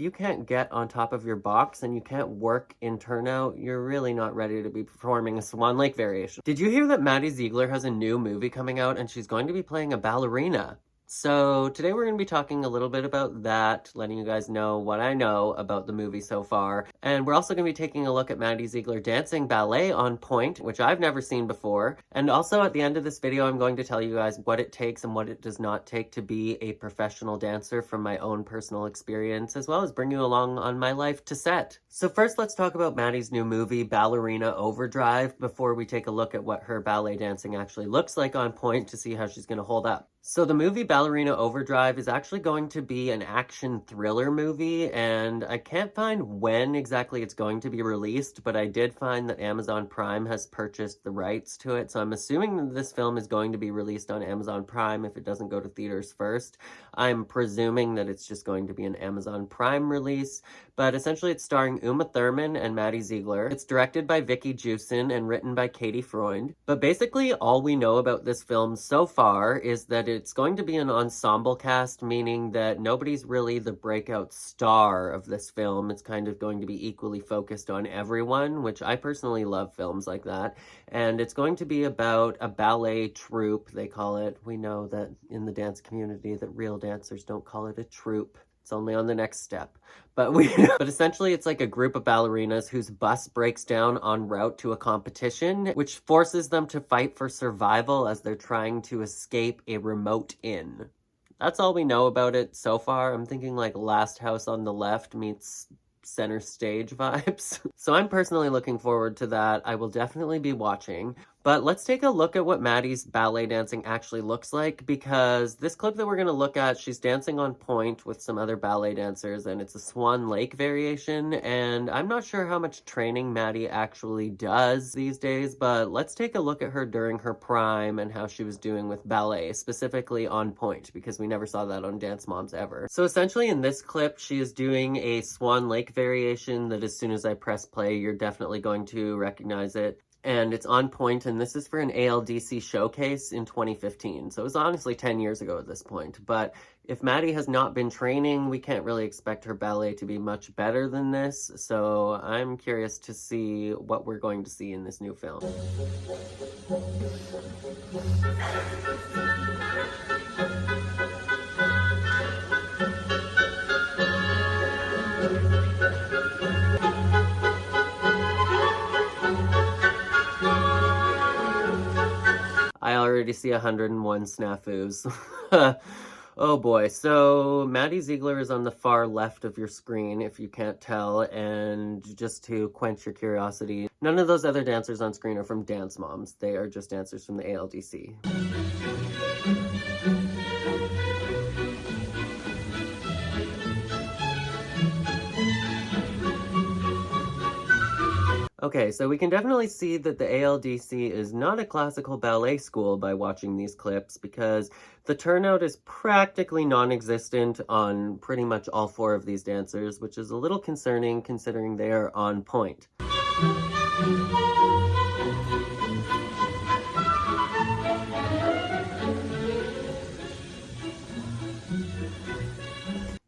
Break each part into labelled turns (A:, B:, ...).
A: you can't get on top of your box and you can't work in turnout, you're really not ready to be performing a Swan Lake Variation. Did you hear that Maddie Ziegler has a new movie coming out and she's going to be playing a ballerina? So today we're going to be talking a little bit about that, letting you guys know what I know about the movie so far. And we're also going to be taking a look at Maddie Ziegler dancing ballet on Pointe, which I've never seen before. And also at the end of this video, I'm going to tell you guys what it takes and what it does not take to be a professional dancer from my own personal experience, as well as bring you along on my life to set. So first, let's talk about Maddie's new movie, Ballerina Overdrive, before we take a look at what her ballet dancing actually looks like on Pointe to see how she's going to hold up. So the movie Ballerina Overdrive is actually going to be an action thriller movie, and I can't find when exactly it's going to be released, but I did find that Amazon Prime has purchased the rights to it, so I'm assuming that this film is going to be released on Amazon Prime if it doesn't go to theaters first. I'm presuming that it's just going to be an Amazon Prime release, but essentially it's starring Uma Thurman and Maddie Ziegler. It's directed by Vicky Jewson and written by Katie Freund. But basically all we know about this film so far is that it's going to be an ensemble cast, meaning that nobody's really the breakout star of this film. It's kind of going to be equally focused on everyone, which I personally love films like that. And it's going to be about a ballet troupe, they call it. We know that in the dance community that real dancers don't call it a troupe. It's only on the next step. But essentially it's like a group of ballerinas whose bus breaks down en route to a competition, which forces them to fight for survival as they're trying to escape a remote inn. That's all we know about it so far. I'm thinking like Last House on the Left meets Center Stage vibes. So I'm personally looking forward to that. I will definitely be watching. But let's take a look at what Maddie's ballet dancing actually looks like, because this clip that we're going to look at, she's dancing on Pointe with some other ballet dancers, and it's a Swan Lake Variation, and I'm not sure how much training Maddie actually does these days, but let's take a look at her during her prime and how she was doing with ballet, specifically on Pointe, because we never saw that on Dance Moms ever. So essentially in this clip, she is doing a Swan Lake Variation that as soon as I press play, you're definitely going to recognize it. And it's on Pointe, and this is for an ALDC showcase in 2015. So it was honestly 10 years ago at this point. But if Maddie has not been training, we can't really expect her ballet to be much better than this. So I'm curious to see what we're going to see in this new film. I already see 101 snafus. Oh boy, so Maddie Ziegler is on the far left of your screen, if you can't tell, and just to quench your curiosity, none of those other dancers on screen are from Dance Moms. They are just dancers from the ALDC. Okay, so we can definitely see that the ALDC is not a classical ballet school by watching these clips, because the turnout is practically non-existent on pretty much all four of these dancers, which is a little concerning considering they are on Pointe.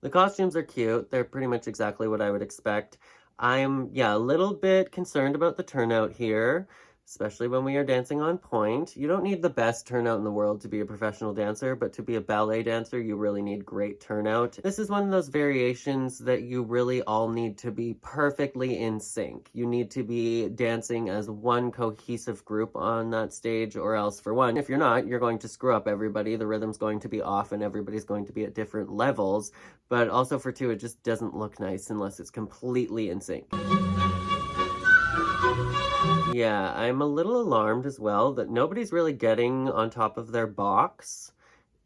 A: The costumes are cute. They're pretty much exactly what I would expect. I'm, a little bit concerned about the turnout here, especially when we are dancing on Pointe. You don't need the best turnout in the world to be a professional dancer, but to be a ballet dancer, you really need great turnout. This is one of those variations that you really all need to be perfectly in sync. You need to be dancing as one cohesive group on that stage, or else for one, if you're not, you're going to screw up everybody. The rhythm's going to be off and everybody's going to be at different levels. But also for two, it just doesn't look nice unless it's completely in sync. Yeah, I'm a little alarmed as well that nobody's really getting on top of their box,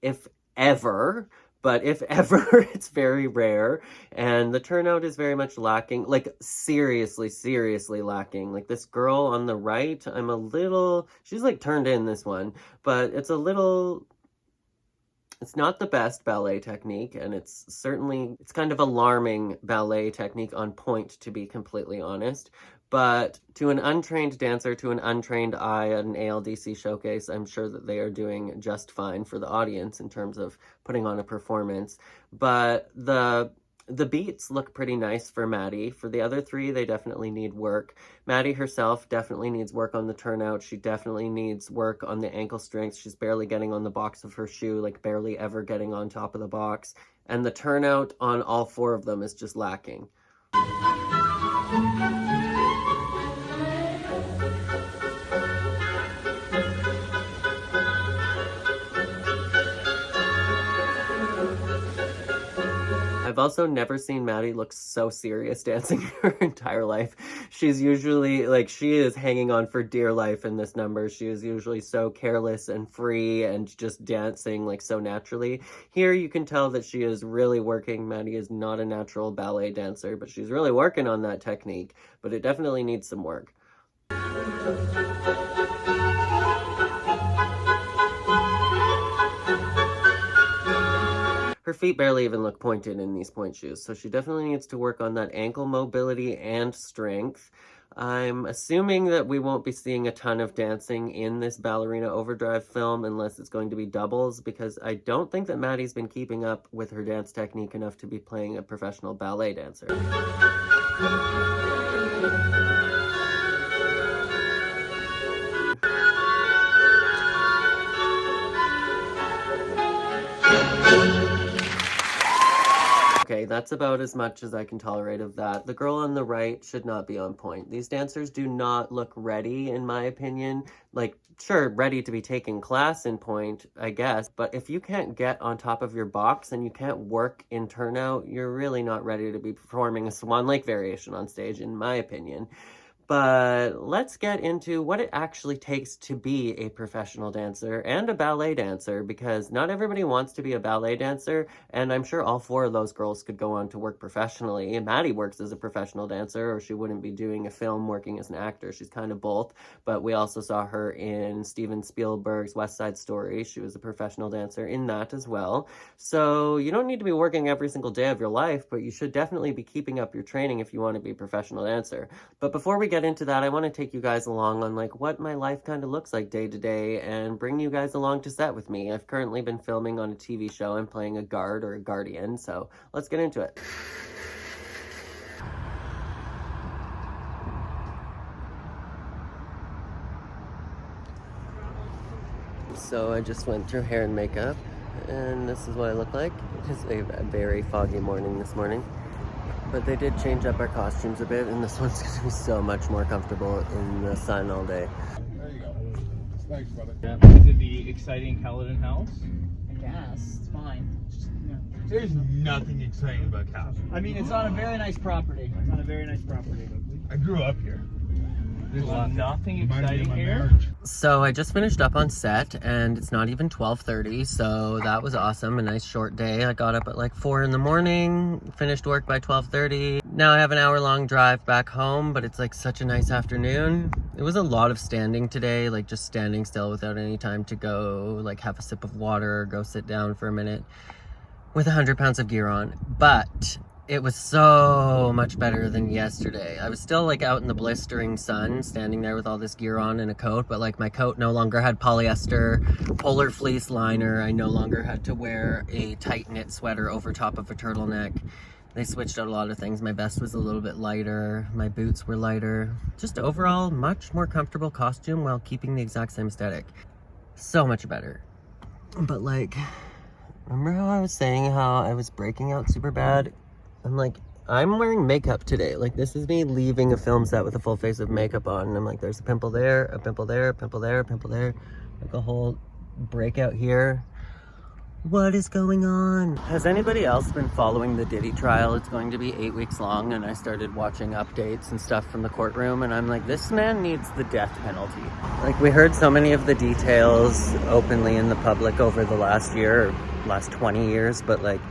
A: if ever. But if ever, it's very rare, and the turnout is very much lacking, like seriously lacking. Like this girl on the right, she's like turned in this one, but it's not the best ballet technique, and it's kind of alarming ballet technique on Pointe, to be completely honest. But to an untrained dancer, to an untrained eye at an ALDC showcase, I'm sure that they are doing just fine for the audience in terms of putting on a performance. But the The beats look pretty nice for Maddie. For the other three, they definitely need work. Maddie herself definitely needs work on the turnout. She definitely needs work on the ankle strength. She's barely getting on the box of her shoe, like barely ever getting on top of the box. And the turnout on all four of them is just lacking. I've also never seen Maddie look so serious dancing her entire life. She's usually, like, she is hanging on for dear life in this number. She is usually so careless and free and just dancing, like, so naturally. Here you can tell that she is really working. Maddie is not a natural ballet dancer, but she's really working on that technique. But it definitely needs some work. Her feet barely even look pointed in these pointe shoes, so she definitely needs to work on that ankle mobility and strength. I'm assuming that we won't be seeing a ton of dancing in this Ballerina Overdrive film unless it's going to be doubles, because I don't think that Maddie's been keeping up with her dance technique enough to be playing a professional ballet dancer. Okay, that's about as much as I can tolerate of that. The girl on the right should not be on point. These dancers do not look ready, in my opinion. Like, sure, ready to be taking class in pointe, I guess, but if you can't get on top of your box and you can't work in turnout, you're really not ready to be performing a Swan Lake Variation on stage, in my opinion. But let's get into what it actually takes to be a professional dancer and a ballet dancer, because not everybody wants to be a ballet dancer, and I'm sure all four of those girls could go on to work professionally. And Maddie works as a professional dancer, or she wouldn't be doing a film working as an actor. She's kind of both, but we also saw her in Steven Spielberg's West Side Story. She was a professional dancer in that as well. So you don't need to be working every single day of your life, but you should definitely be keeping up your training if you want to be a professional dancer. But before we get into that, I want to take you guys along on like what my life kind of looks like day to day and bring you guys along to set with me. I've currently been filming on a TV show. I'm playing a guard or a guardian, so let's get into it. So I just went through hair and makeup, and this is what I look like. It's a very foggy morning this morning. But they did change up our costumes a bit, and this one's going to be so much more comfortable in the sun all day.
B: There you go. Thanks, brother.
C: Yeah. Is it the exciting Caledon house?
D: I guess. It's fine. Just, you know.
B: There's nothing exciting about Cal.
D: I mean, it's on a very nice property. It's on a very nice property.
B: I grew up here.
C: There's nothing
B: Reminds me of
C: exciting
B: my
C: here.
B: marriage.
A: So I just finished up on set, and it's not even 12:30, so that was awesome. A nice short day. I got up at like 4 in the morning, finished work by 12:30. Now I have an hour-long drive back home, but it's like such a nice afternoon. It was a lot of standing today, like just standing still without any time to go like have a sip of water or go sit down for a minute with 100 pounds of gear on. But it was so much better than yesterday. I was still like out in the blistering sun, standing there with all this gear on and a coat, but like my coat no longer had polyester polar fleece liner. I no longer had to wear a tight knit sweater over top of a turtleneck. They switched out a lot of things. My vest was a little bit lighter. My boots were lighter. Just overall, much more comfortable costume while keeping the exact same aesthetic. So much better. But like, remember how I was saying how I was breaking out super bad? I'm like, I'm wearing makeup today. Like, this is me leaving a film set with a full face of makeup on. And I'm like, there's a pimple there, a pimple there, a pimple there, a pimple there. Like a whole breakout here. What is going on? Has anybody else been following the Diddy trial? It's going to be 8 weeks long, and I started watching updates and stuff from the courtroom, and I'm like, this man needs the death penalty. Like, we heard so many of the details openly in the public over the last year, or last 20 years, but like,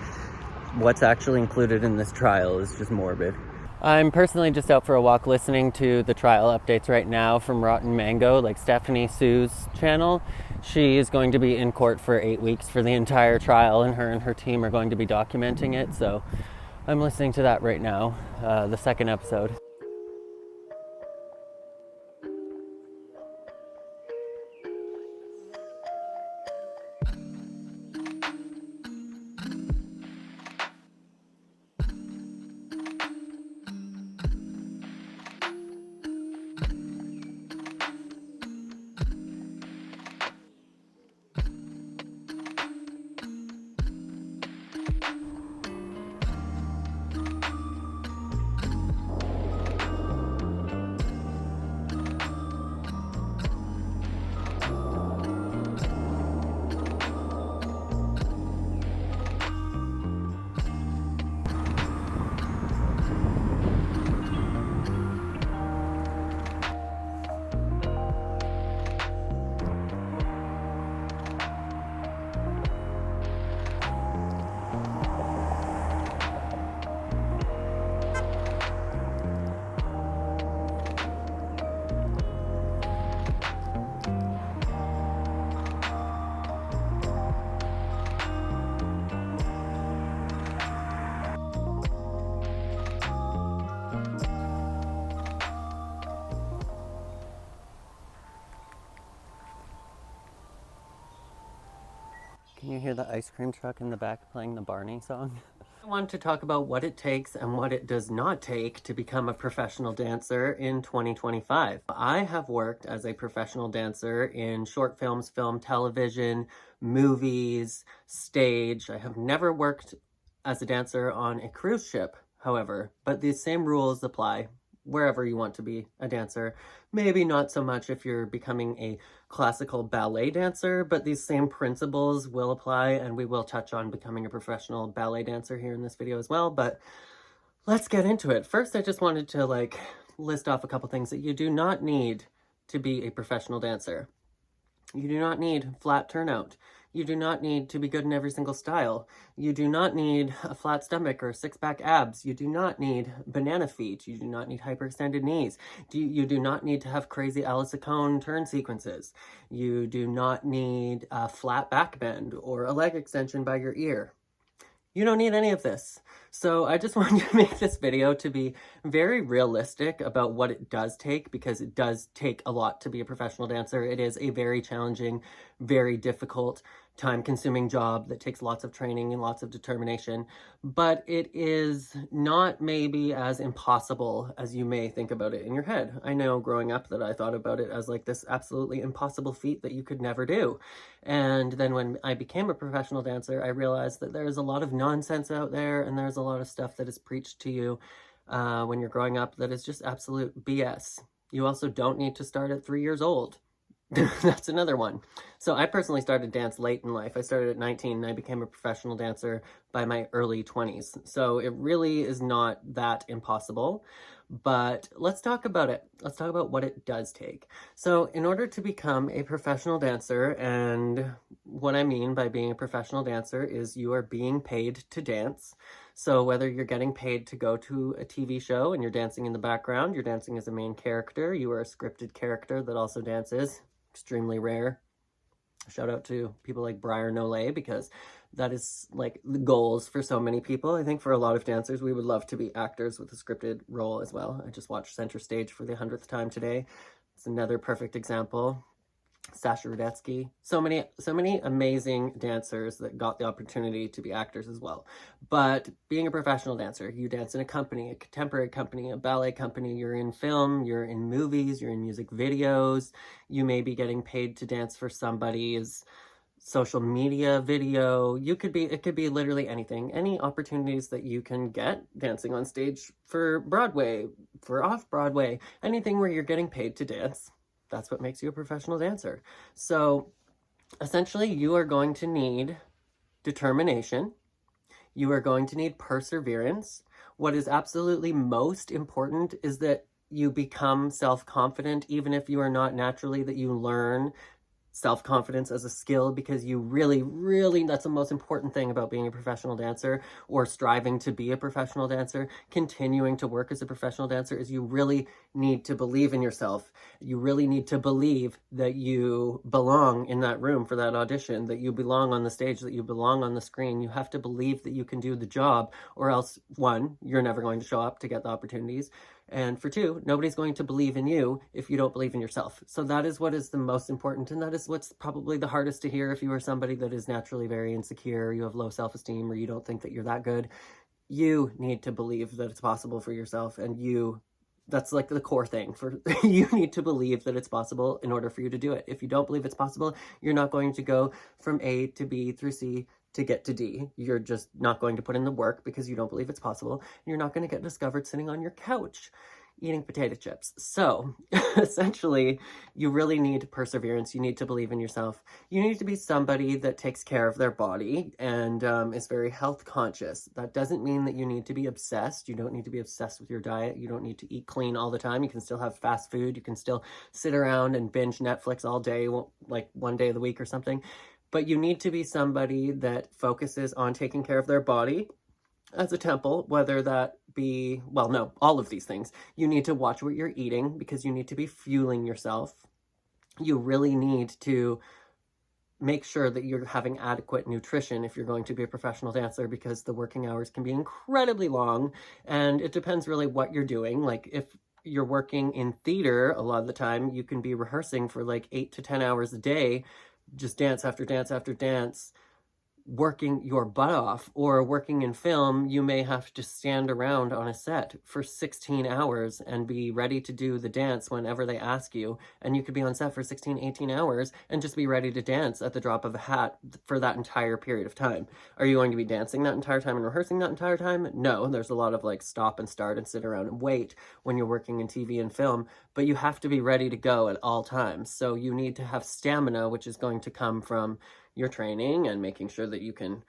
A: what's actually included in this trial is just morbid. I'm personally just out for a walk listening to the trial updates right now from Rotten Mango, like Stephanie Sue's channel. She is going to be in court for 8 weeks for the entire trial, and her team are going to be documenting it. So I'm listening to that right now, the second episode. you hear the ice cream truck in the back playing the Barney song? I want to talk about what it takes and what it does not take to become a professional dancer in 2025. I have worked as a professional dancer in short films, film, television, movies, stage. I have never worked as a dancer on a cruise ship, however, but these same rules apply wherever you want to be a dancer. Maybe not so much if you're becoming a classical ballet dancer, but these same principles will apply, and we will touch on becoming a professional ballet dancer here in this video as well, but let's get into it. First, I just wanted to list off a couple things that you do not need to be a professional dancer. You do not need flat turnout. You do not need to be good in every single style. You do not need a flat stomach or six-pack abs. You do not need banana feet. You do not need hyperextended knees. You do not need to have crazy Alice Cone turn sequences. You do not need a flat back bend or a leg extension by your ear. You don't need any of this. So I just wanted to make this video to be very realistic about what it does take, because it does take a lot to be a professional dancer. It is a very challenging, very difficult, time-consuming job that takes lots of training and lots of determination, but it is not maybe as impossible as you may think about it in your head. I know growing up that I thought about it as like this absolutely impossible feat that you could never do. And then when I became a professional dancer, I realized that there's a lot of nonsense out there, and there's a lot of stuff that is preached to you when you're growing up that is just absolute BS. You also don't need to start at 3 years old. That's another one. So I personally started dance late in life. I started at 19 and I became a professional dancer by my early 20s. So it really is not that impossible, but let's talk about it. Let's talk about what it does take. So in order to become a professional dancer, and what I mean by being a professional dancer is you are being paid to dance. So whether you're getting paid to go to a TV show and you're dancing in the background, you're dancing as a main character, you are a scripted character that also dances, extremely rare. Shout out to people like Briar Nolay, because that is like the goals for so many people. I think for a lot of dancers, we would love to be actors with a scripted role as well. I just watched Center Stage for the 100th time today. It's another perfect example. Sasha Rudetsky, so many amazing dancers that got the opportunity to be actors as well. But being a professional dancer, you dance in a company, a contemporary company, a ballet company, you're in film, you're in movies, you're in music videos, you may be getting paid to dance for somebody's social media video. It could be literally anything, any opportunities that you can get dancing on stage for Broadway, for off-Broadway, anything where you're getting paid to dance. That's what makes you a professional dancer. So essentially you are going to need determination. You are going to need perseverance. What is absolutely most important is that you become self-confident, even if you are not naturally, that you learn self-confidence as a skill, because you really, that's the most important thing about being a professional dancer or striving to be a professional dancer, continuing to work as a professional dancer, is you really need to believe in yourself. You really need to believe that you belong in that room for that audition, that you belong on the stage, that you belong on the screen. You have to believe that you can do the job, or else, one, you're never going to show up to get the opportunities. And for two, nobody's going to believe in you if you don't believe in yourself. So that is what is the most important, and that is what's probably the hardest to hear if you are somebody that is naturally very insecure, you have low self-esteem, or you don't think that you're that good. You need to believe that it's possible for yourself, and that's like the core thing. You need to believe that it's possible in order for you to do it. If you don't believe it's possible, you're not going to go from A to B through C to get to D. You're just not going to put in the work because you don't believe it's possible. You're not going to get discovered sitting on your couch eating potato chips. So essentially, you really need perseverance. You need to believe in yourself. You need to be somebody that takes care of their body and is very health conscious. That doesn't mean that you need to be obsessed. You don't need to be obsessed with your diet. You don't need to eat clean all the time. You can still have fast food. You can still sit around and binge Netflix all day, like one day of the week or something. But you need to be somebody that focuses on taking care of their body as a temple, whether that be, well, no, all of these things. You need to watch what you're eating because you need to be fueling yourself. You really need to make sure that you're having adequate nutrition if you're going to be a professional dancer, because the working hours can be incredibly long, and it depends really what you're doing. Like if you're working in theater, a lot of the time you can be rehearsing for like 8 to 10 hours a day, just dance after dance after dance, working your butt off, or working in film, you may have to stand around on a set for 16 hours and be ready to do the dance whenever they ask you. And you could be on set for 16, 18 hours and just be ready to dance at the drop of a hat for that entire period of time. Are you going to be dancing that entire time and rehearsing that entire time? No, there's a lot of like stop and start and sit around and wait when you're working in TV and film, but you have to be ready to go at all times. So you need to have stamina, which is going to come from your training and making sure that you can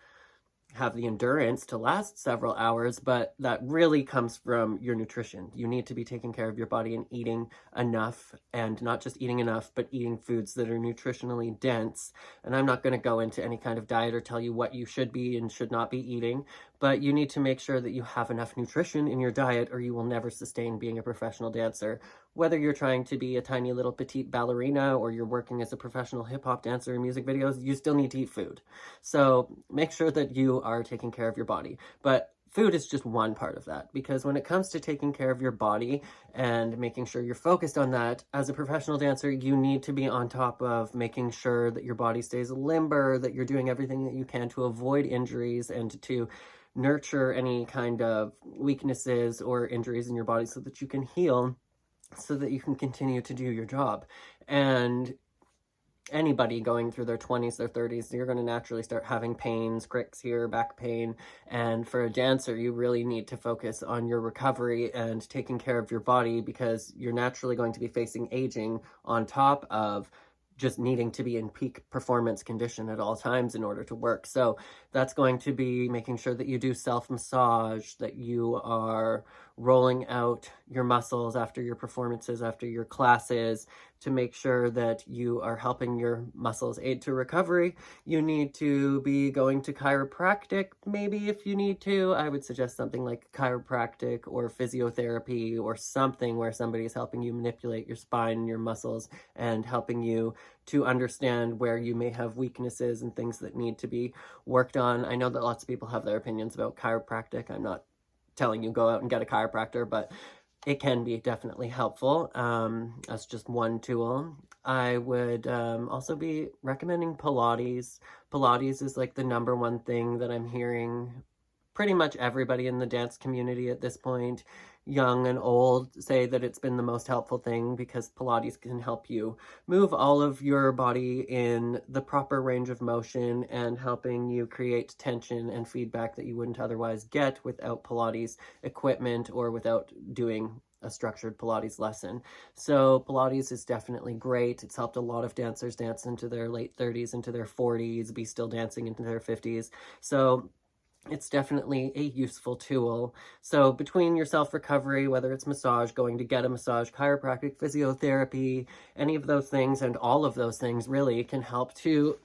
A: have the endurance to last several hours, but that really comes from your nutrition. You need to be taking care of your body and eating enough, and not just eating enough, but eating foods that are nutritionally dense. And I'm not going to go into any kind of diet or tell you what you should be and should not be eating, but you need to make sure that you have enough nutrition in your diet, or you will never sustain being a professional dancer. Whether you're trying to be a tiny little petite ballerina or you're working as a professional hip-hop dancer in music videos, you still need to eat food. So make sure that you are taking care of your body. But food is just one part of that, because when it comes to taking care of your body and making sure you're focused on that, as a professional dancer, you need to be on top of making sure that your body stays limber, that you're doing everything that you can to avoid injuries and to nurture any kind of weaknesses or injuries in your body so that you can heal, so that you can continue to do your job. And anybody going through their 20s, their 30s, you're going to naturally start having pains, cricks here, back pain. And for a dancer, you really need to focus on your recovery and taking care of your body, because you're naturally going to be facing aging on top of just needing to be in peak performance condition at all times in order to work. So that's going to be making sure that you do self-massage, that you are rolling out your muscles after your performances, after your classes, to make sure that you are helping your muscles aid to recovery. You need to be going to chiropractic, maybe, if you need to. I would suggest something like chiropractic or physiotherapy, or something where somebody's helping you manipulate your spine and your muscles and helping you to understand where you may have weaknesses and things that need to be worked on. I know that lots of people have their opinions about chiropractic. I'm not telling you go out and get a chiropractor, but it can be definitely helpful as just one tool. I would also be recommending Pilates. Pilates is like the number one thing that I'm hearing pretty much everybody in the dance community at this point, young and old, say that it's been the most helpful thing, because Pilates can help you move all of your body in the proper range of motion and helping you create tension and feedback that you wouldn't otherwise get without Pilates equipment or without doing a structured Pilates lesson. So Pilates is definitely great. It's helped a lot of dancers dance into their late 30s, into their 40s, be still dancing into their 50s. So it's definitely a useful tool. So between your self-recovery, whether it's massage, going to get a massage, chiropractic, physiotherapy, any of those things, and all of those things really can help to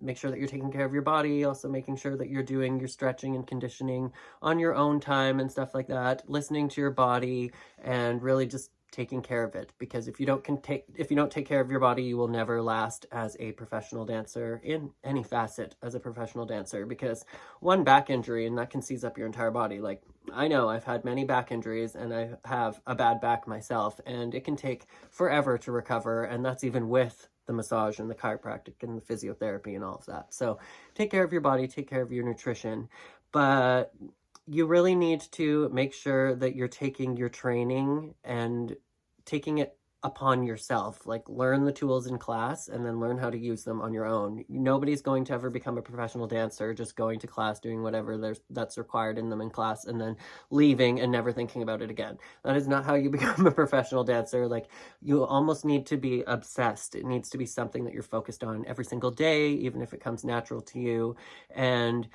A: make sure that you're taking care of your body, also making sure that you're doing your stretching and conditioning on your own time and stuff like that, listening to your body, and really just taking care of it. Because if you don't take care of your body, you will never last as a professional dancer in any facet as a professional dancer, because one back injury and that can seize up your entire body. Like, I know I've had many back injuries and I have a bad back myself, and it can take forever to recover, and that's even with the massage and the chiropractic and the physiotherapy and all of that. So take care of your body, take care of your nutrition, but you really need to make sure that you're taking your training and taking it upon yourself. Like, learn the tools in class and then learn how to use them on your own. Nobody's going to ever become a professional dancer just going to class, doing whatever that's required in them in class, and then leaving and never thinking about it again. That is not how you become a professional dancer. Like, you almost need to be obsessed. It needs to be something that you're focused on every single day, even if it comes natural to you. And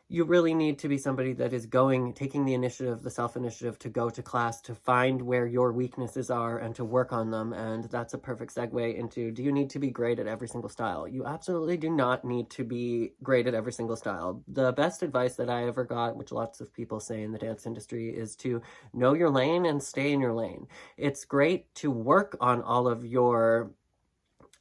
A: you really need to be somebody that is taking the initiative, the self-initiative, to go to class, to find where your weaknesses are and to work on them. And that's a perfect segue into, do you need to be great at every single style? You absolutely do not need to be great at every single style. The best advice that I ever got, which lots of people say in the dance industry, is to know your lane and stay in your lane. It's great to work on all of your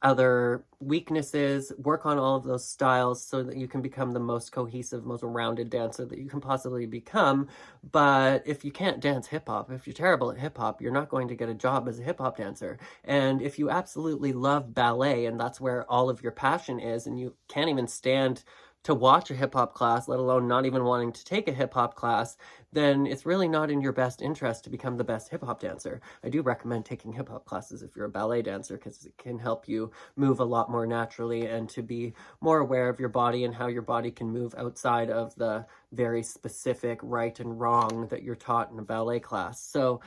A: other weaknesses, work on all of those styles so that you can become the most cohesive, most rounded dancer that you can possibly become. But if you can't dance hip-hop, if you're terrible at hip-hop, you're not going to get a job as a hip-hop dancer. And if you absolutely love ballet and that's where all of your passion is, and you can't even stand to watch a hip-hop class, let alone not even wanting to take a hip-hop class, then it's really not in your best interest to become the best hip-hop dancer. I do recommend taking hip-hop classes if you're a ballet dancer, because it can help you move a lot more naturally and to be more aware of your body and how your body can move outside of the very specific right and wrong that you're taught in a ballet class. So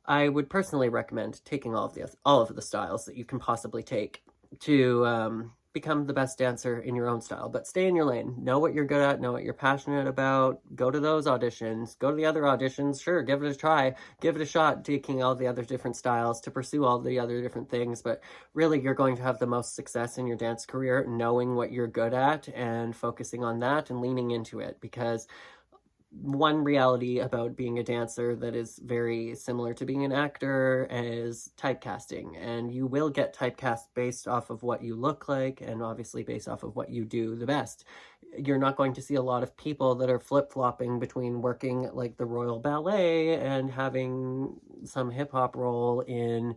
A: I would personally recommend taking all of the styles that you can possibly take to become the best dancer in your own style. But stay in your lane. Know what you're good at, know what you're passionate about. Go to those auditions. Go to the other auditions. Sure, give it a try. Give it a shot, taking all the other different styles to pursue all the other different things. But really, you're going to have the most success in your dance career knowing what you're good at and focusing on that and leaning into it. Because one reality about being a dancer that is very similar to being an actor is typecasting, and you will get typecast based off of what you look like and obviously based off of what you do the best. You're not going to see a lot of people that are flip-flopping between working like the Royal Ballet and having some hip-hop role in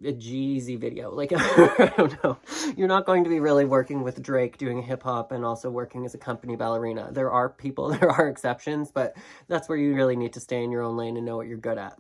A: a Jeezy video. Like, I don't know. You're not going to be really working with Drake doing hip hop and also working as a company ballerina. There are people, there are exceptions, but that's where you really need to stay in your own lane and know what you're good at.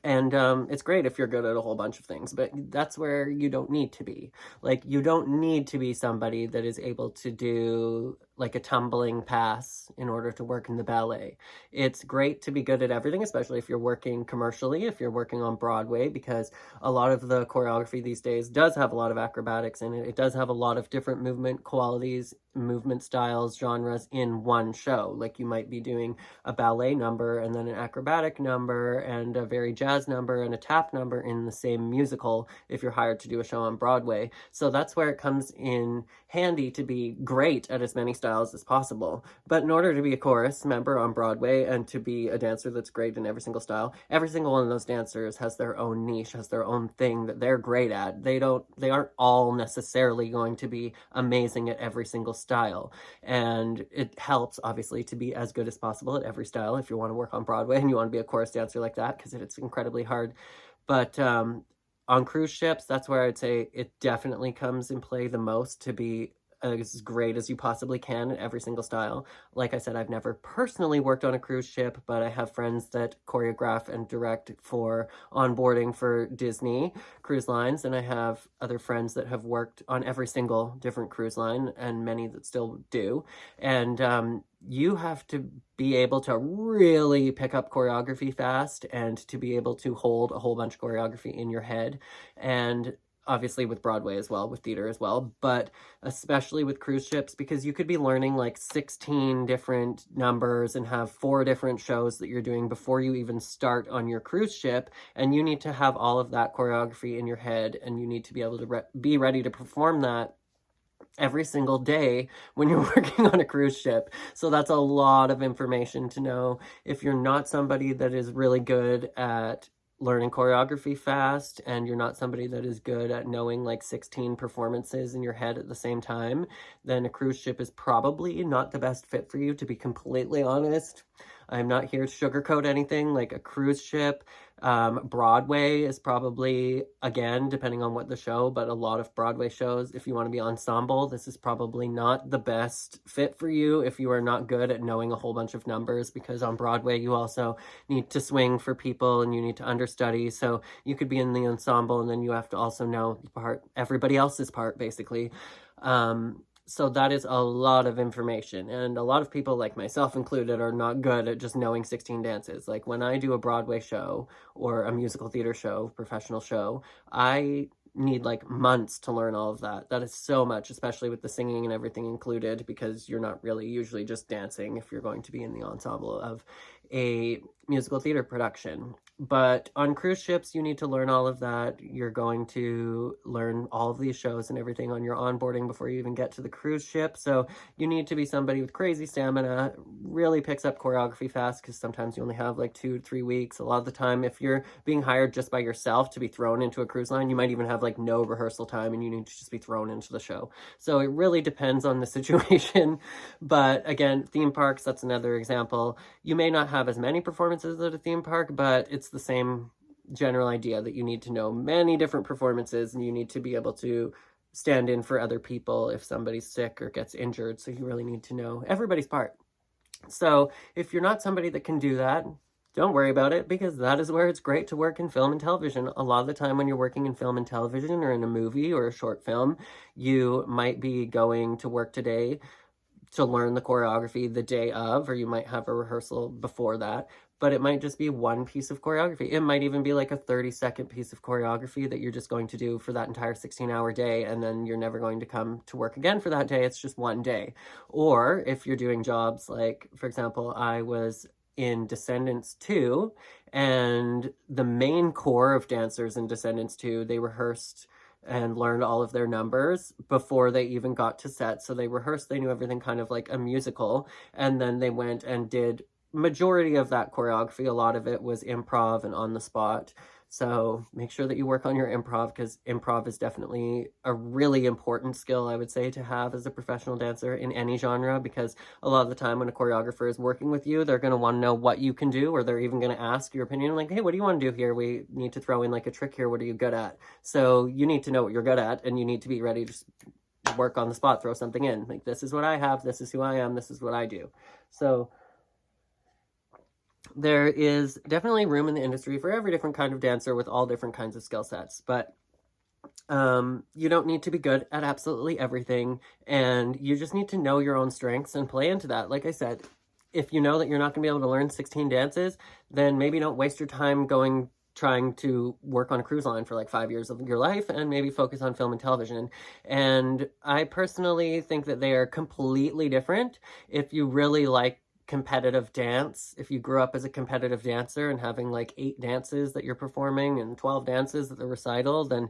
A: And it's great if you're good at a whole bunch of things, but that's where you don't need to be. Like, you don't need to be somebody that is able to do like a tumbling pass in order to work in the ballet. It's great to be good at everything, especially if you're working commercially, if you're working on Broadway, because a lot of the choreography these days does have a lot of acrobatics in it. It does have a lot of different movement qualities, movement styles, genres in one show. Like, you might be doing a ballet number and then an acrobatic number and a very jazz number and a tap number in the same musical if you're hired to do a show on Broadway. So that's where it comes in handy to be great at as many styles as possible. But in order to be a chorus member on Broadway and to be a dancer that's great in every single style, every single one of those dancers has their own niche, has their own thing that they're great at. They aren't all necessarily going to be amazing at every single style. And it helps, obviously, to be as good as possible at every style if you want to work on Broadway and you want to be a chorus dancer like that, because it's incredibly hard. But on cruise ships, that's where I'd say it definitely comes in play the most, to be as great as you possibly can at every single style. Like I said, I've never personally worked on a cruise ship, but I have friends that choreograph and direct for onboarding for Disney cruise lines, and I have other friends that have worked on every single different cruise line, and many that still do. And you have to be able to really pick up choreography fast and to be able to hold a whole bunch of choreography in your head. And obviously with Broadway as well, with theater as well, but especially with cruise ships, because you could be learning like 16 different numbers and have 4 different shows that you're doing before you even start on your cruise ship, and you need to have all of that choreography in your head, and you need to be able to be ready to perform that every single day when you're working on a cruise ship. So that's a lot of information to know. If you're not somebody that is really good at learning choreography fast, and you're not somebody that is good at knowing like 16 performances in your head at the same time, then a cruise ship is probably not the best fit for you, to be completely honest. I'm not here to sugarcoat anything. Like, a cruise ship, Broadway is probably, again, depending on what the show, but a lot of Broadway shows, if you want to be ensemble, this is probably not the best fit for you if you are not good at knowing a whole bunch of numbers, because on Broadway you also need to swing for people and you need to understudy. So you could be in the ensemble and then you have to also know everybody else's part, basically. So that is a lot of information, and a lot of people, like myself included, are not good at just knowing 16 dances. Like, when I do a Broadway show or a musical theater show, professional show, I need like months to learn all of that. That is so much, especially with the singing and everything included, because you're not really usually just dancing if you're going to be in the ensemble of a musical theater production. But on cruise ships, you need to learn all of that. You're going to learn all of these shows and everything on your onboarding before you even get to the cruise ship. So you need to be somebody with crazy stamina, really picks up choreography fast, because sometimes you only have like 2 to 3 weeks. A lot of the time, if you're being hired just by yourself to be thrown into a cruise line, you might even have like no rehearsal time and you need to just be thrown into the show. So it really depends on the situation. But again, theme parks, that's another example. You may not have as many performances at a theme park, but it's the same general idea that you need to know many different performances and you need to be able to stand in for other people if somebody's sick or gets injured. So you really need to know everybody's part. So if you're not somebody that can do that, don't worry about it, because that is where it's great to work in film and television. A lot of the time when you're working in film and television or in a movie or a short film, you might be going to work today to learn the choreography the day of, or you might have a rehearsal before that, but it might just be one piece of choreography. It might even be like a 30-second piece of choreography that you're just going to do for that entire 16-hour day, and then you're never going to come to work again for that day. It's just one day. Or if you're doing jobs like, for example, I was in Descendants 2, and the main core of dancers in Descendants 2, they rehearsed and learned all of their numbers before they even got to set. So they rehearsed, they knew everything kind of like a musical, and then they went and did majority of that choreography. A lot of it was improv and on the spot. So make sure that you work on your improv, because improv is definitely a really important skill, I would say, to have as a professional dancer in any genre, because a lot of the time when a choreographer is working with you, they're going to want to know what you can do, or they're even going to ask your opinion, like, hey, what do you want to do here? We need to throw in like a trick here. What are you good at? So you need to know what you're good at, and you need to be ready to just work on the spot, throw something in. Like, this is what I have, this is who I am, this is what I do. So there is definitely room in the industry for every different kind of dancer with all different kinds of skill sets, but you don't need to be good at absolutely everything, and you just need to know your own strengths and play into that. Like I said, if you know that you're not going to be able to learn 16 dances, then maybe don't waste your time trying to work on a cruise line for like 5 years of your life, and maybe focus on film and television. And I personally think that they are completely different. If you really like competitive dance, if you grew up as a competitive dancer and having like 8 dances that you're performing and 12 dances at the recital, then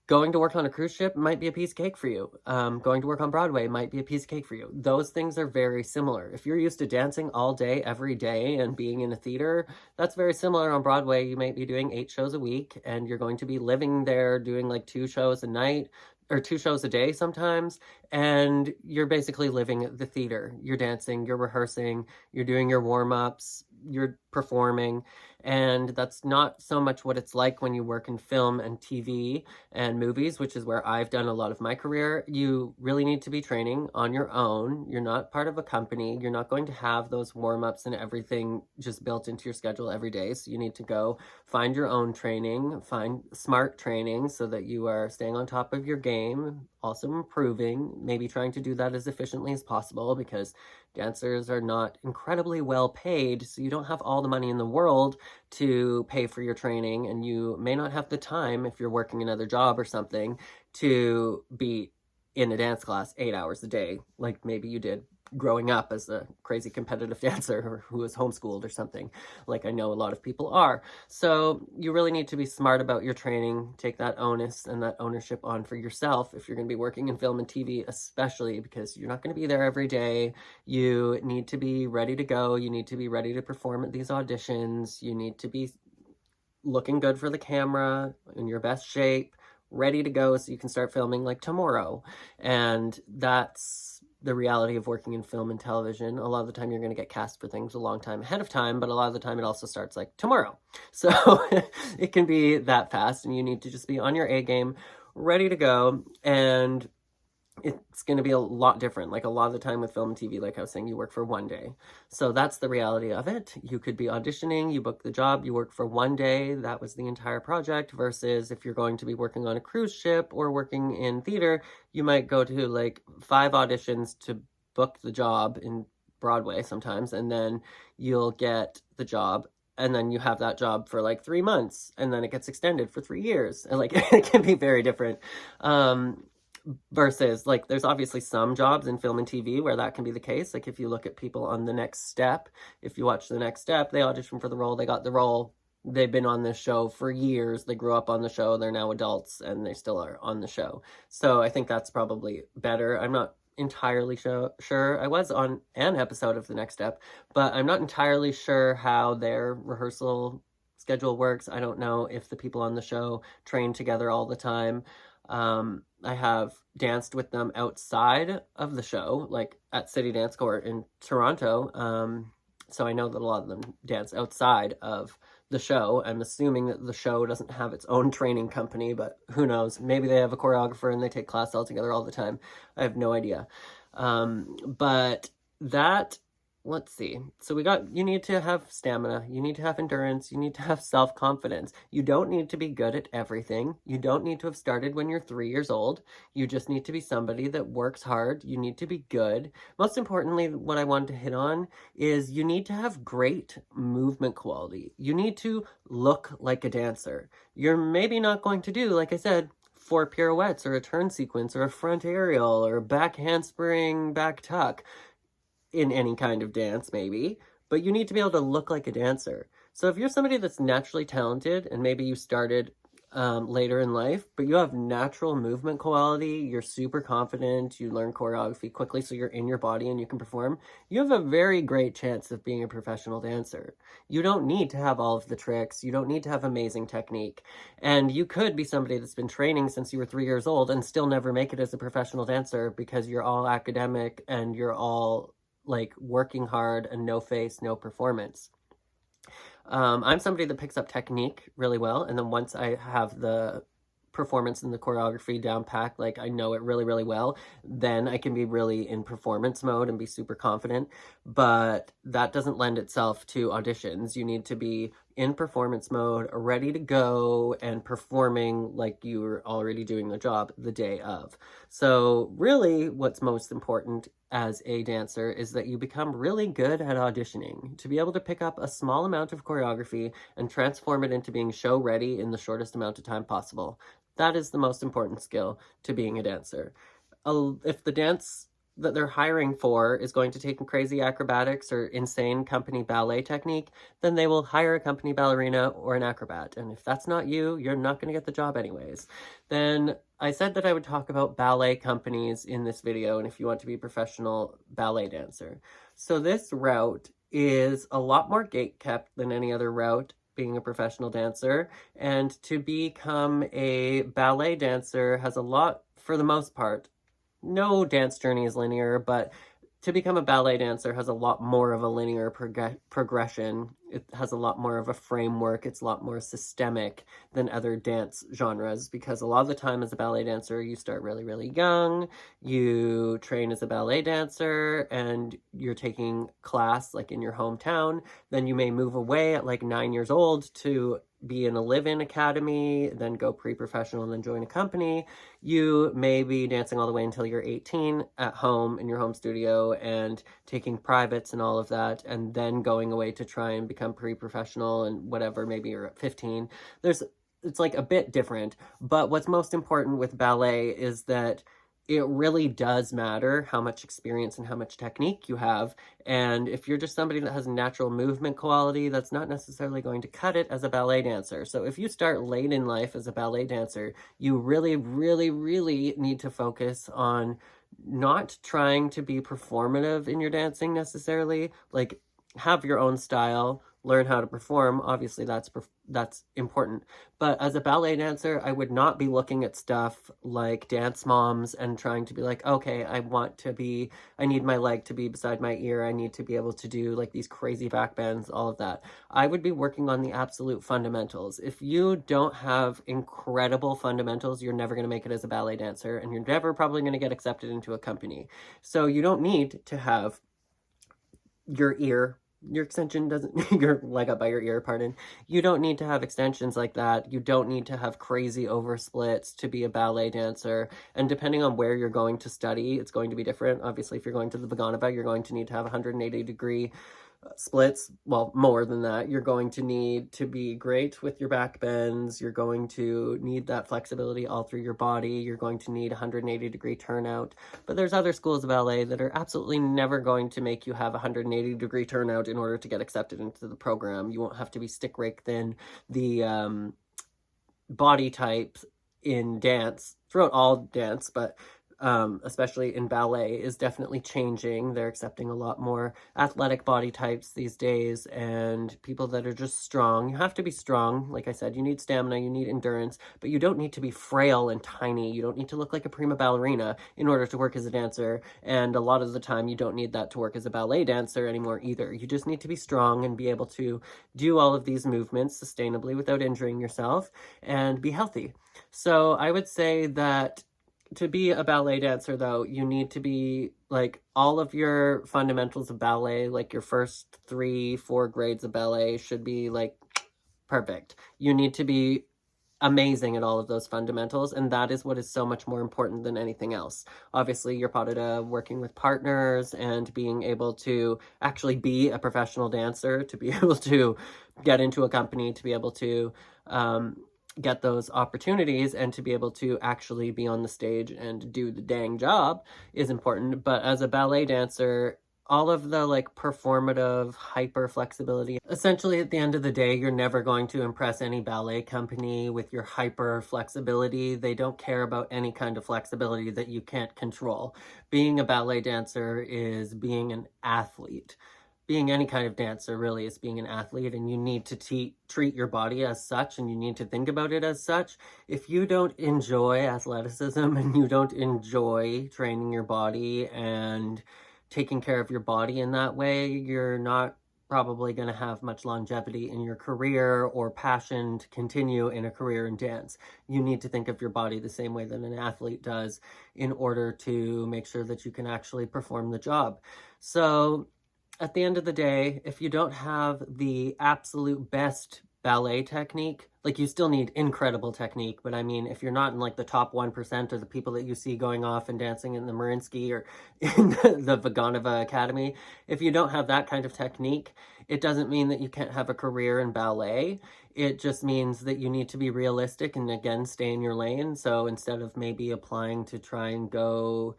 A: going to work on a cruise ship might be a piece of cake for you. Going to work on Broadway might be a piece of cake for you. Those things are very similar. If you're used to dancing all day, every day, and being in a theater, that's very similar on Broadway. You might be doing 8 shows a week, and you're going to be living there doing like 2 shows a night, or 2 shows a day sometimes, and you're basically living at the theater. You're dancing, you're rehearsing, you're doing your warm-ups, you're performing, and that's not so much what it's like when you work in film and TV and movies, which is where I've done a lot of my career. You really need to be training on your own. You're not part of a company. You're not going to have those warm-ups and everything just built into your schedule every day. So you need to go find your own training, find smart training so that you are staying on top of your game, also improving, maybe trying to do that as efficiently as possible, because dancers are not incredibly well paid, so you don't have all the money in the world to pay for your training, and you may not have the time, if you're working another job or something, to be in a dance class 8 hours a day, like maybe you did growing up as a crazy competitive dancer, or who was homeschooled or something, like I know a lot of people are. So you really need to be smart about your training, take that onus and that ownership on for yourself if you're going to be working in film and TV, especially because you're not going to be there every day. You need to be ready to go. You need to be ready to perform at these auditions. You need to be looking good for the camera, in your best shape, ready to go so you can start filming like tomorrow. And that's the reality of working in film and television. A lot of the time you're going to get cast for things a long time ahead of time, but a lot of the time it also starts like tomorrow. So it can be that fast, and you need to just be on your A game, ready to go. And it's going to be a lot different. Like a lot of the time with film and TV, like I was saying, you work for one day. So that's the reality of it. You could be auditioning, you book the job, you work for one day, that was the entire project, versus if you're going to be working on a cruise ship or working in theater, you might go to like 5 auditions to book the job in Broadway sometimes, and then you'll get the job, and then you have that job for like 3 months, and then it gets extended for 3 years. And like, it can be very different. Versus, like, there's obviously some jobs in film and TV where that can be the case. Like, if you look at people on The Next Step, if you watch The Next Step, they auditioned for the role, they got the role, they've been on this show for years, they grew up on the show, they're now adults, and they still are on the show. So I think that's probably better. I'm not entirely sure. I was on an episode of The Next Step, but I'm not entirely sure how their rehearsal schedule works. I don't know if the people on the show train together all the time. I have danced with them outside of the show, like at City Dance Court in Toronto. So I know that a lot of them dance outside of the show. I'm assuming that the show doesn't have its own training company, but who knows? Maybe they have a choreographer and they take class all together all the time. I have no idea. But that, let's see. So you need to have stamina, you need to have endurance, you need to have self-confidence. You don't need to be good at everything. You don't need to have started when you're 3 years old. You just need to be somebody that works hard. You need to be good. Most importantly, what I wanted to hit on is you need to have great movement quality. You need to look like a dancer. You're maybe not going to do, like I said, 4 pirouettes or a turn sequence or a front aerial or a back handspring, back tuck in any kind of dance maybe, but you need to be able to look like a dancer. So if you're somebody that's naturally talented and maybe you started later in life, but you have natural movement quality, you're super confident, you learn choreography quickly so you're in your body and you can perform, you have a very great chance of being a professional dancer. You don't need to have all of the tricks, you don't need to have amazing technique, and you could be somebody that's been training since you were 3 years old and still never make it as a professional dancer because you're all academic and you're all like working hard and no face, no performance. I'm somebody that picks up technique really well, and then once I have the performance and the choreography down packed, like I know it really, really well, then I can be really in performance mode and be super confident. But that doesn't lend itself to auditions. You need to be in performance mode, ready to go, and performing like you were already doing the job the day of. So really what's most important as a dancer is that you become really good at auditioning, to be able to pick up a small amount of choreography and transform it into being show ready in the shortest amount of time possible. That is the most important skill to being a dancer. If the dance that they're hiring for is going to take crazy acrobatics or insane company ballet technique, then they will hire a company ballerina or an acrobat. And if that's not you, you're not going to get the job anyways. Then I said that I would talk about ballet companies in this video, and if you want to be a professional ballet dancer. So this route is a lot more gate-kept than any other route, being a professional dancer, and to become a ballet dancer has a lot, for the most part, no dance journey is linear, but to become a ballet dancer has a lot more of a linear progression. It has a lot more of a framework. It's a lot more systemic than other dance genres, because a lot of the time as a ballet dancer, you start really, really young, you train as a ballet dancer, and you're taking class like in your hometown. Then you may move away at like 9 years old to be in a live-in academy, then go pre-professional and then join a company. You may be dancing all the way until you're 18 at home in your home studio and taking privates and all of that, and then going away to try and become pre-professional and whatever, maybe you're at 15. It's like a bit different, but what's most important with ballet is that it really does matter how much experience and how much technique you have. And if you're just somebody that has natural movement quality, that's not necessarily going to cut it as a ballet dancer. So if you start late in life as a ballet dancer, you really, really, really need to focus on not trying to be performative in your dancing necessarily. Like, have your own style, learn how to perform. Obviously that's important. But as a ballet dancer, I would not be looking at stuff like Dance Moms and trying to be like, okay, I need my leg to be beside my ear. I need to be able to do like these crazy back bends, all of that. I would be working on the absolute fundamentals. If you don't have incredible fundamentals, you're never going to make it as a ballet dancer, and you're never probably going to get accepted into a company. So you don't need to have your extension doesn't, your leg up by your ear, pardon. You don't need to have extensions like that. You don't need to have crazy oversplits to be a ballet dancer. And depending on where you're going to study, it's going to be different. Obviously, if you're going to the Vaganova, you're going to need to have 180-degree splits. Well, more than that. You're going to need to be great with your back bends. You're going to need that flexibility all through your body. You're going to need 180-degree turnout. But there's other schools of ballet that are absolutely never going to make you have 180-degree turnout in order to get accepted into the program. You won't have to be stick rake thin. The body type in dance, throughout all dance, but especially in ballet, is definitely changing. They're accepting a lot more athletic body types these days and people that are just strong. You have to be strong. Like I said, you need stamina, you need endurance, but you don't need to be frail and tiny. You don't need to look like a prima ballerina in order to work as a dancer. And a lot of the time, you don't need that to work as a ballet dancer anymore either. You just need to be strong and be able to do all of these movements sustainably without injuring yourself and be healthy. So I would say that to be a ballet dancer, though, you need to be like all of your fundamentals of ballet, like your first 3-4 grades of ballet should be like perfect. You need to be amazing at all of those fundamentals, and that is what is so much more important than anything else. Obviously, you're part of working with partners and being able to actually be a professional dancer, to be able to get into a company, to be able to get those opportunities and to be able to actually be on the stage and do the dang job is important. But as a ballet dancer, all of the like performative hyper flexibility, essentially at the end of the day, you're never going to impress any ballet company with your hyper flexibility. They don't care about any kind of flexibility that you can't control. Being a ballet dancer is being an athlete. Being any kind of dancer really is being an athlete, and you need to treat your body as such, and you need to think about it as such. If you don't enjoy athleticism and you don't enjoy training your body and taking care of your body in that way, you're not probably going to have much longevity in your career or passion to continue in a career in dance. You need to think of your body the same way that an athlete does in order to make sure that you can actually perform the job. So at the end of the day, if you don't have the absolute best ballet technique, like you still need incredible technique, but I mean, if you're not in like the top 1% or the people that you see going off and dancing in the Mariinsky or in the Vaganova Academy, if you don't have that kind of technique, it doesn't mean that you can't have a career in ballet. It just means that you need to be realistic and again, stay in your lane. So instead of maybe applying to try and go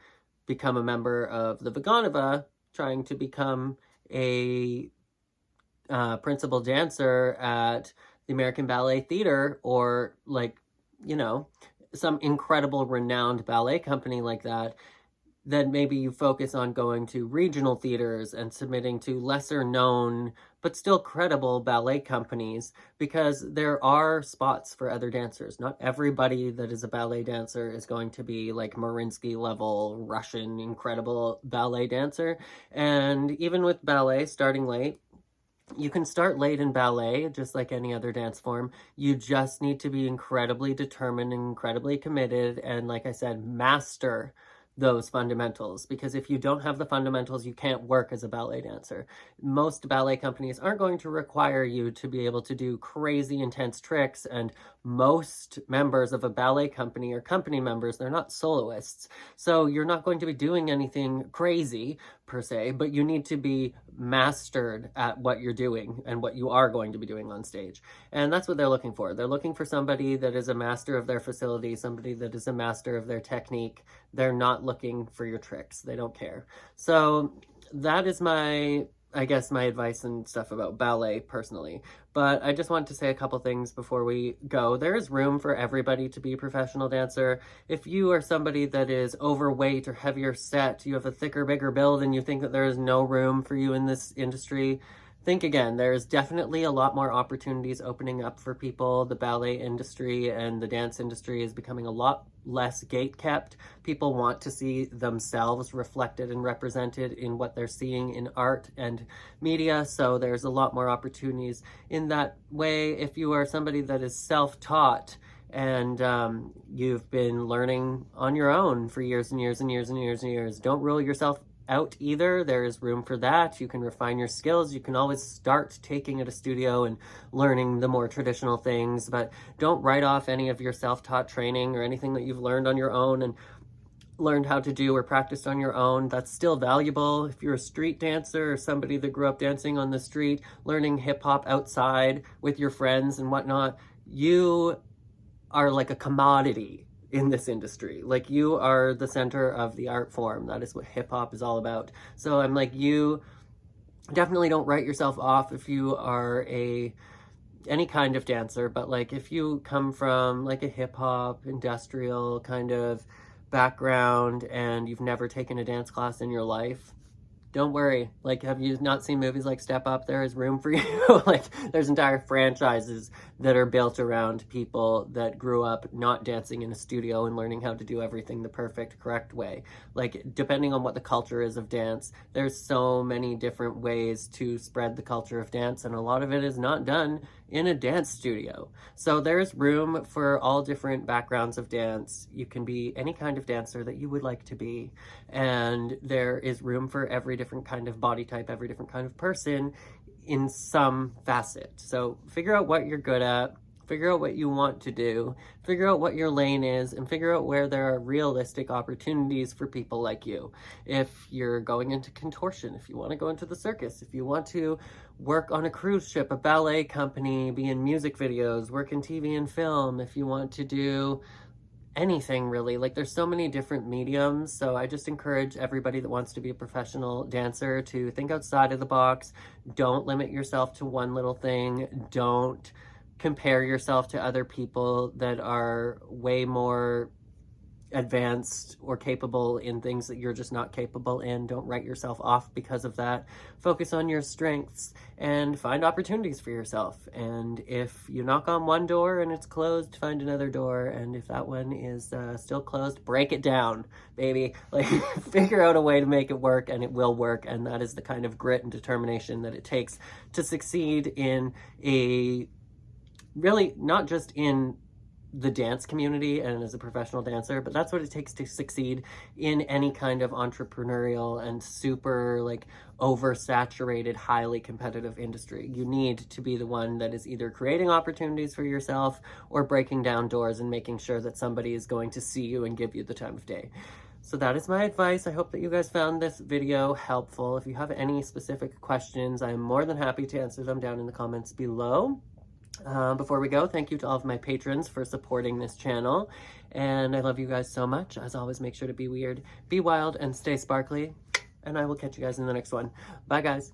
A: become a member of the Vaganova, trying to become a principal dancer at the American Ballet Theater or like, you know, some incredible renowned ballet company like that, then maybe you focus on going to regional theaters and submitting to lesser known but still credible ballet companies, because there are spots for other dancers. Not everybody that is a ballet dancer is going to be like Mariinsky level Russian incredible ballet dancer. And even with ballet starting late, you can start late in ballet, just like any other dance form. You just need to be incredibly determined and incredibly committed, and like I said, master those fundamentals, because if you don't have the fundamentals, you can't work as a ballet dancer. Most ballet companies aren't going to require you to be able to do crazy intense tricks, and most members of a ballet company are company members, they're not soloists. So you're not going to be doing anything crazy per se, but you need to be mastered at what you're doing and what you are going to be doing on stage. And that's what they're looking for. They're looking for somebody that is a master of their facility, somebody that is a master of their technique. They're not looking for your tricks. They don't care. So that is my advice and stuff about ballet personally. But I just want to say a couple things before we go. There is room for everybody to be a professional dancer. If you are somebody that is overweight or heavier set, you have a thicker, bigger build, and you think that there is no room for you in this industry, think again. There's definitely a lot more opportunities opening up for people. The ballet industry and the dance industry is becoming a lot less gate-kept. People want to see themselves reflected and represented in what they're seeing in art and media, so there's a lot more opportunities in that way. If you are somebody that is self-taught and you've been learning on your own for years and years and years and years and years, don't rule yourself out either. There is room for that. You can refine your skills. You can always start taking at a studio and learning the more traditional things, but don't write off any of your self-taught training or anything that you've learned on your own and learned how to do or practiced on your own. That's still valuable. If you're a street dancer or somebody that grew up dancing on the street, learning hip hop outside with your friends and whatnot, you are like a commodity in this industry. Like, you are the center of the art form. That is what hip hop is all about. So I'm like, you definitely don't write yourself off if you are any kind of dancer, but like if you come from like a hip hop industrial kind of background and you've never taken a dance class in your life, don't worry. Like, have you not seen movies like Step Up? There is room for you. Like, there's entire franchises that are built around people that grew up not dancing in a studio and learning how to do everything the perfect, correct way. Like, depending on what the culture is of dance, there's so many different ways to spread the culture of dance, and a lot of it is not done in a dance studio. So there's room for all different backgrounds of dance. You can be any kind of dancer that you would like to be, and there is room for every different kind of body type, every different kind of person in some facet. So figure out what you're good at, figure out what you want to do, figure out what your lane is, and figure out where there are realistic opportunities for people like you. If you're going into contortion, if you want to go into the circus, if you want to work on a cruise ship, a ballet company, be in music videos, work in TV and film, if you want to do anything really, like there's so many different mediums. So I just encourage everybody that wants to be a professional dancer to think outside of the box. Don't limit yourself to one little thing. Don't compare yourself to other people that are way more advanced or capable in things that you're just not capable in. Don't write yourself off because of that. Focus on your strengths and find opportunities for yourself. And if you knock on one door and it's closed, find another door. And if that one is still closed, break it down, baby. Like, figure out a way to make it work, and it will work. And that is the kind of grit and determination that it takes to succeed in a really, not just in the dance community and as a professional dancer, but that's what it takes to succeed in any kind of entrepreneurial and super like oversaturated, highly competitive industry. You need to be the one that is either creating opportunities for yourself or breaking down doors and making sure that somebody is going to see you and give you the time of day. So that is my advice. I hope that you guys found this video helpful. If you have any specific questions, I am more than happy to answer them down in the comments below. Before we go, thank you to all of my patrons for supporting this channel, and I love you guys so much. As always, make sure to be weird, be wild, and stay sparkly, and I will catch you guys in the next one. Bye, guys.